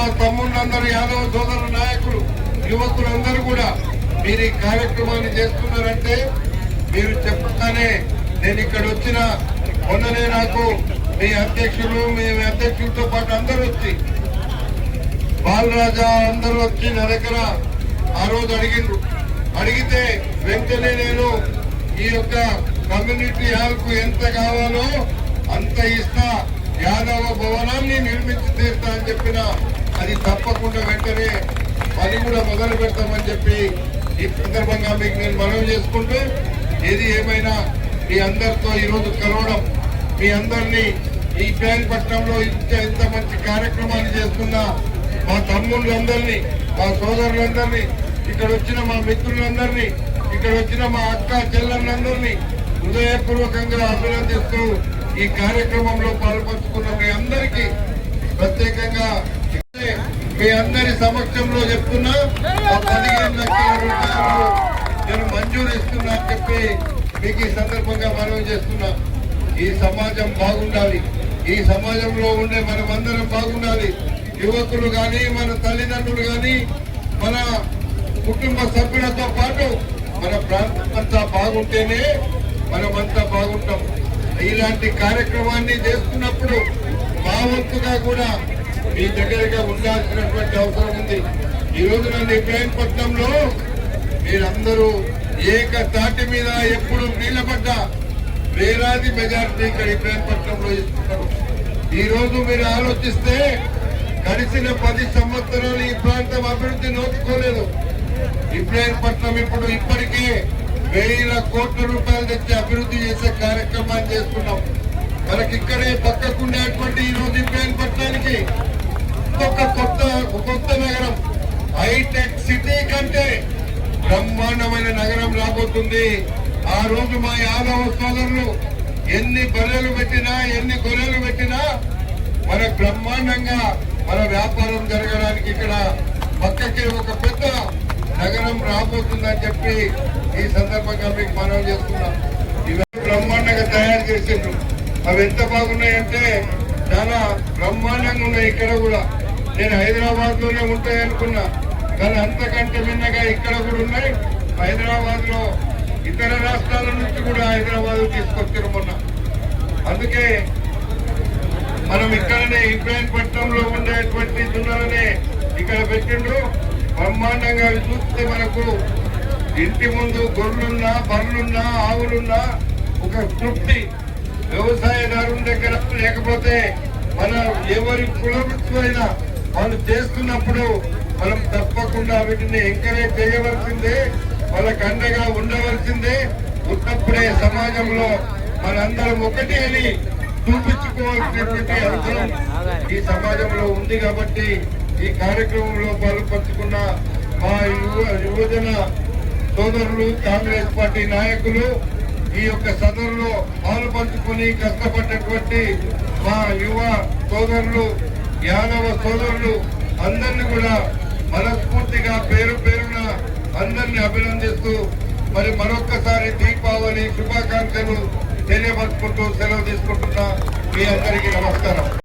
మా తమ్ముళ్ళందరూ యాదవ సోదరుల నాయకులు యువకులందరూ కూడా మీరు ఈ కార్యక్రమాన్ని చేస్తున్నారంటే మీరు చెప్పగానే నేను ఇక్కడ వచ్చిన మొన్ననే నాకు మీ అధ్యక్షులతో పాటు అందరూ వచ్చి బాలరాజా అందరూ వచ్చి నా దగ్గర ఆ రోజు అడిగితే వెంటనే నేను ఈ యొక్క కమ్యూనిటీ హాల్ కు ఎంత కావాలో అంత ఇస్తా, యాదవ భవనాన్ని నిర్మించి తీరుతా అని చెప్పిన అది తప్పకుండా వెంటనే పని కూడా మొదలు పెడతామని చెప్పి ఈ సందర్భంగా మీకు నేను మనవి చేసుకుంటూ, ఏది ఏమైనా మీ అందరితో ఈరోజు కలవడం, మీ అందరినీ ఈ ఇబ్రాహీంపట్నంలో ఇంత మంచి కార్యక్రమాన్ని చేస్తున్న మా తమ్ముళ్ళందరినీ, మా సోదరులందరినీ, ఇక్కడ వచ్చిన మా మిత్రులందరినీ, ఇక్కడ వచ్చిన మా అక్క చెల్లెళ్ళందరినీ హృదయపూర్వకంగా అభినందిస్తూ ఈ కార్యక్రమంలో పాల్పంచుకున్న మీ అందరికీ ప్రత్యేకంగా మీ అందరి సమక్షంలో చెప్తున్నా 15 లక్షల రూపాయలు నేను మంజూరు ఇస్తున్నా అని చెప్పి మీకు ఈ సందర్భంగా మనవి చేస్తున్నా. ఈ సమాజం బాగుండాలి, ఈ సమాజంలో ఉండే మనమందరం బాగుండాలి. యువకులు కానీ, మన తల్లిదండ్రులు కానీ, మన కుటుంబ సభ్యులతో పాటు మన ప్రాంతం అంతా బాగుంటేనే మనమంతా బాగుంటాం. ఇలాంటి కార్యక్రమాన్ని చేస్తున్నప్పుడు మా వంతుగా కూడా మీ దగ్గరగా ఉండాల్సినటువంటి అవసరం ఉంది. ఈ రోజు నన్ను ఇబ్రాహీంపట్నంలో మీరందరూ ఏకతాటి మీద ఎప్పుడు నిలబడ్డా వేలాది మెజారిటీ ఇక్కడ ఇబ్రాహీంపట్నంలో ఇస్తున్నారు. ఈ రోజు మీరు ఆలోచిస్తే గడిచిన 10 సంవత్సరాలు ఈ ప్రాంతం అభివృద్ధి నోచుకోలేదు. ఇబ్రాహీంపట్నం ఇప్పటికే 1000 కోట్ల రూపాయలు తెచ్చి అభివృద్ధి చేసే కార్యక్రమాన్ని చేస్తున్నాం. మనకిక్కడే పక్కకుండేటువంటి ఈ రోజు ఇబ్రాహీంపట్నానికి ఒక కొత్త నగరం, హైటెక్ సిటీ కంటే బ్రహ్మాండమైన నగరం రాబోతుంది. ఆ రోజు మా యాదవ సోదరులు ఎన్ని బర్రెలు పెట్టినా, ఎన్ని గొర్రెలు పెట్టినా మన బ్రహ్మాండంగా మన వ్యాపారం జరగడానికి ఇక్కడ పక్కకి ఒక పెద్ద నగరం రాబోతుందని చెప్పి ఈ సందర్భంగా మీకు మనవి చేస్తున్నాం. ఇవన్నీ బ్రహ్మాండంగా తయారు చేసిండ్రు. అవి ఎంత బాగున్నాయంటే చాలా బ్రహ్మాండంగా ఉన్నాయి. ఇక్కడ కూడా నేను హైదరాబాద్ లోనే ఉంటాయనుకున్నా, కానీ అంతకంటే మిన్నగా ఇక్కడ కూడా ఉన్నాయి. హైదరాబాద్ లో ఇతర రాష్ట్రాల నుంచి కూడా హైదరాబాద్ తీసుకొచ్చారు మొన్న. అందుకే మనం ఇక్కడనే ఇబ్రాహీంపట్నంలో ఉండేటువంటి దున్నలనే ఇక్కడ పెట్టిండ్రు. బ్రహ్మాండంగా అవి చూస్తే మనకు ఇంటి ముందు గొర్రెలున్నా, బర్రెలున్నా, ఆవులున్నా ఒక తృప్తి. వ్యవసాయదారుల దగ్గర లేకపోతే మన ఎవరి కులవృత్తులైనా వాళ్ళు చేస్తున్నప్పుడు మనం తప్పకుండా వీటిని ఎంకరేజ్ చేయవలసిందే, వాళ్ళకు అండగా ఉండవలసిందే. ఉన్నప్పుడే సమాజంలో మనందరం ఒకటి అని చూపించుకోవాల్సినటువంటి అవసరం ఈ సమాజంలో ఉంది. కాబట్టి ఈ కార్యక్రమంలో పాల్పంచుకున్న మా యువజన సోదరులు, కాంగ్రెస్ పార్టీ నాయకులు, ఈ యొక్క సదరులో పాల్పంచుకుని కష్టపడ్డటువంటి మా యువ సోదరులు, యాదవ సోదరులు అందరినీ కూడా మనస్ఫూర్తిగా పేరు పేరున అందరినీ అభినందిస్తూ మరి మరొక్కసారి దీపావళి శుభాకాంక్షలు తెలియపరుచుకుంటూ సెలవు తీసుకుంటున్నా. మీ అందరికీ నమస్కారం.